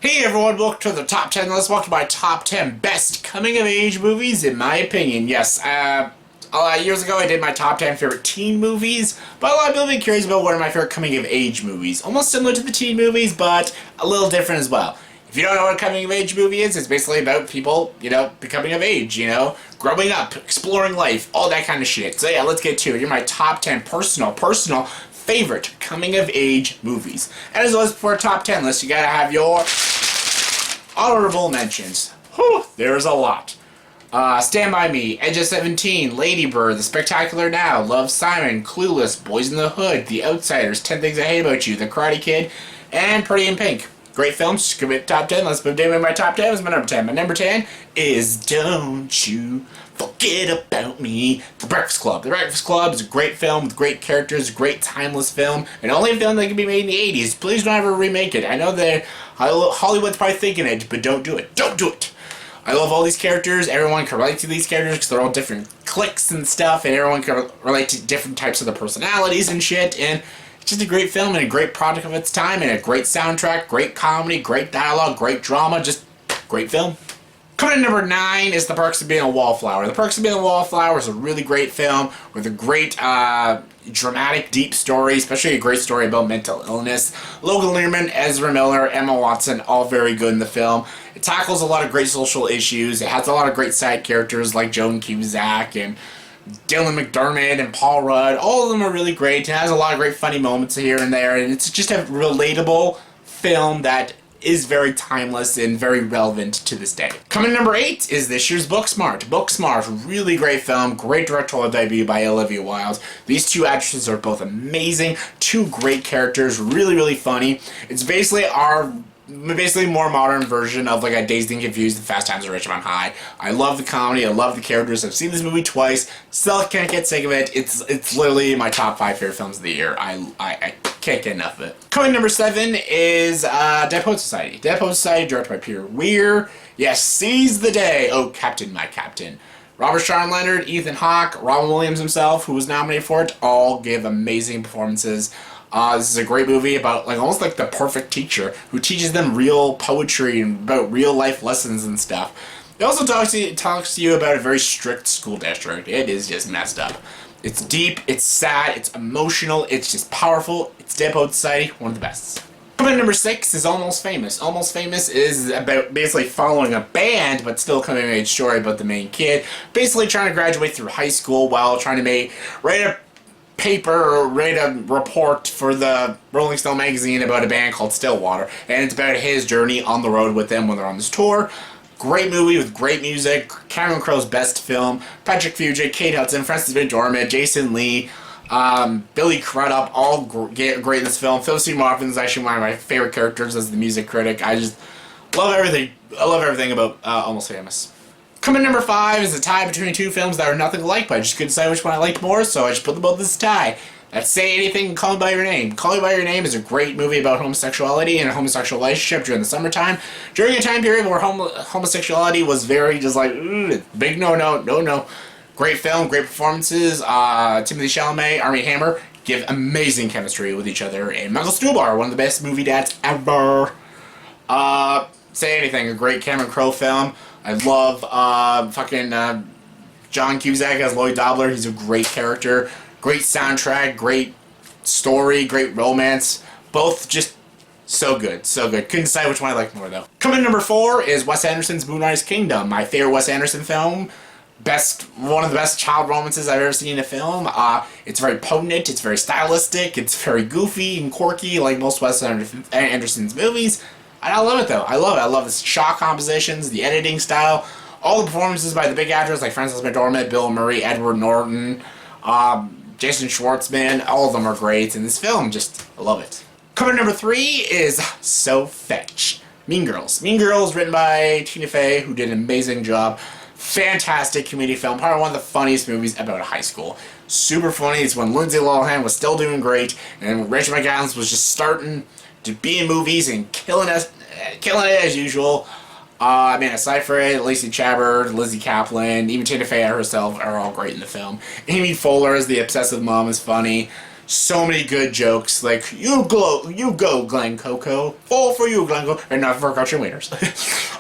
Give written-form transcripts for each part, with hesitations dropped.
Hey everyone, welcome to the top 10 list. Welcome to my top 10 best coming-of-age movies, in my opinion. Yes, a lot of years ago I did my top 10 favorite teen movies, but a lot of people have been curious about what are my favorite coming-of-age movies. Almost similar to the teen movies, but a little different as well. If you don't know what a coming-of-age movie is, it's basically about people, becoming of age, growing up, exploring life, all that kind of shit. So yeah, let's get to it. You're my top 10 personal favorite coming-of-age movies. And as always, for a top 10 list, you gotta have your honorable mentions. Whew, there's a lot. Stand By Me, Edge of 17, Lady Bird, The Spectacular Now, Love, Simon, Clueless, Boys in the Hood, The Outsiders, 10 Things I Hate About You, The Karate Kid, and Pretty in Pink. Great films. Just give it top 10. Let's move down with my top 10. What's my number 10? My number 10 is Don't You Forget About Me, The Breakfast Club. The Breakfast Club is a great film with great characters, a great timeless film, and only a film that can be made in the 80s. Please don't ever remake it. I know that Hollywood's probably thinking it, but don't do it. Don't do it. I love all these characters. Everyone can relate to these characters because they're all different cliques and stuff, and everyone can relate to different types of the personalities and shit, and it's just a great film and a great product of its time and a great soundtrack, great comedy, great dialogue, great drama, just great film. Coming in number 9 is The Perks of Being a Wallflower. The Perks of Being a Wallflower is a really great film with a great dramatic, deep story, especially a great story about mental illness. Logan Lerman, Ezra Miller, Emma Watson, all very good in the film. It tackles a lot of great social issues. It has a lot of great side characters like Joan Cusack and Dylan McDermott and Paul Rudd. All of them are really great. It has a lot of great funny moments here and there, and it's just a relatable film that is very timeless and very relevant to this day. Coming number 8 is this year's Booksmart. Booksmart, really great film, great directorial debut by Olivia Wilde. These two actresses are both amazing, two great characters, really, really funny. It's basically more modern version of like a Dazed and Confused and Fast Times at Ridgemont High. I love the comedy, I love the characters. I've seen this movie twice, still can't get sick of it. It's literally my top 5 favorite films of the year. I can't get enough of it. Coming number 7 is Dead Poets Society. Dead Poets Society, directed by Peter Weir. Yes, seize the day, oh Captain, my Captain. Robert Sean Leonard, Ethan Hawke, Robin Williams himself, who was nominated for it, all give amazing performances. This is a great movie about almost like the perfect teacher who teaches them real poetry and about real life lessons and stuff. It also talks to you about a very strict school district. It is just messed up. It's deep, it's sad, it's emotional, it's just powerful. It's Dead Poets Society, one of the best. Coming number 6 is Almost Famous. Almost Famous is about basically following a band, but still coming of age story about the main kid. Basically trying to graduate through high school while trying to write a paper or write a report for the Rolling Stone magazine about a band called Stillwater, and it's about his journey on the road with them when they're on this tour. Great movie with great music. Cameron Crowe's best film. Patrick Fugit, Kate Hudson, Frances McDormand, Jason Lee, Billy Crudup, all great in this film. Philip Seymour Hoffman is actually one of my favorite characters as the music critic. I just love everything. I love everything about Almost Famous. Coming number 5 is a tie between two films that are nothing alike, but I just couldn't decide which one I liked more, so I just put them both as a tie. That's Say Anything and Call Me By Your Name. Call Me By Your Name is a great movie about homosexuality and a homosexual relationship during the summertime. During a time period where homosexuality was very just like, big no. Great film, great performances. Timothée Chalamet, Armie Hammer give amazing chemistry with each other. And Michael Stuhlbarg, one of the best movie dads ever. Say Anything, a great Cameron Crowe film. I love John Cusack as Lloyd Dobler. He's a great character. Great soundtrack, great story, great romance. Both just so good, so good. Couldn't decide which one I liked more though. Coming number 4 is Wes Anderson's Moonrise Kingdom. My favorite Wes Anderson film. One of the best child romances I've ever seen in a film. It's very potent, it's very stylistic, it's very goofy and quirky like most Wes Anderson's movies. And I love it though. I love it. I love the shot compositions, the editing style, all the performances by the big actors like Frances McDormand, Bill Murray, Edward Norton, Jason Schwartzman. All of them are great in this film. Just, I love it. Coming number 3 is So Fetch. Mean Girls. Mean Girls, written by Tina Fey, who did an amazing job. Fantastic comedy film. Probably one of the funniest movies about high school. Super funny. It's when Lindsay Lohan was still doing great, and Rachel McAdams was just starting to be in movies and killing it as usual. Aside from it, Lacey Chabert, Lizzie Kaplan, even Tina Fey herself are all great in the film. Amy Poehler as the obsessive mom is funny. So many good jokes, like, you go, Glen Coco. Fall for you, Glen Coco. And not forgot your winners.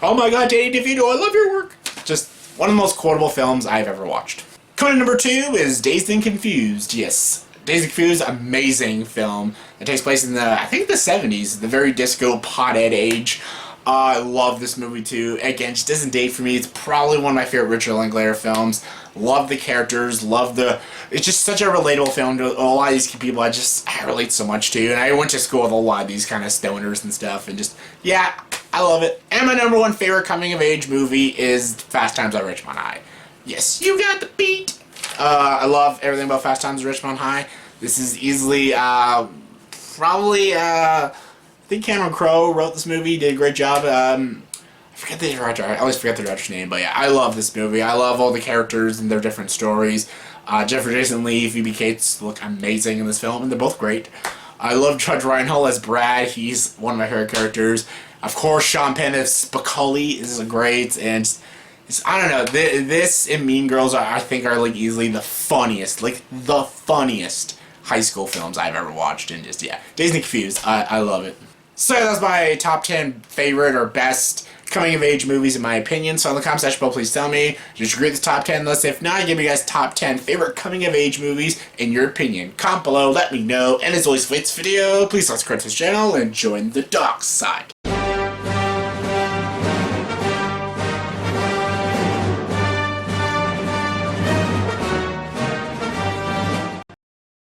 Oh my god, Danny DeVito, I love your work. Just one of the most quotable films I've ever watched. Coming in number 2 is Dazed and Confused. Yes, Dazed and Confused, amazing film. It takes place in I think the 70s, the very disco pothead age. I love this movie too. Again, just doesn't date for me. It's probably one of my favorite Richard Linklater films. Love the characters, it's just such a relatable film to a lot of these people I relate so much to. And I went to school with a lot of these kind of stoners and stuff, and just, yeah, I love it. And my number 1 favorite coming of age movie is Fast Times at Ridgemont High. Yes, you got the beat. I love everything about Fast Times at Ridgemont High. This is easily, probably, I think Cameron Crowe wrote this movie, did a great job. I forget the director. I always forget the director's name, but yeah, I love this movie. I love all the characters and their different stories. Jeffrey Jason Leigh, Phoebe Cates look amazing in this film, and they're both great. I love Judge Reinhold as Brad. He's one of my favorite characters. Of course, Sean Penn as Spicoli is great, and I don't know. This and Mean Girls I think are like easily the funniest high school films I've ever watched, and just, yeah, Dazed and Confused. I love it. So that's my top 10 favorite or best coming of age movies in my opinion. So in the comment section below, please tell me, did you agree with the top 10 list? If not, give me guys top 10 favorite coming of age movies in your opinion. Comment below, let me know. And as always, for this video, please subscribe to this channel and join the dark side.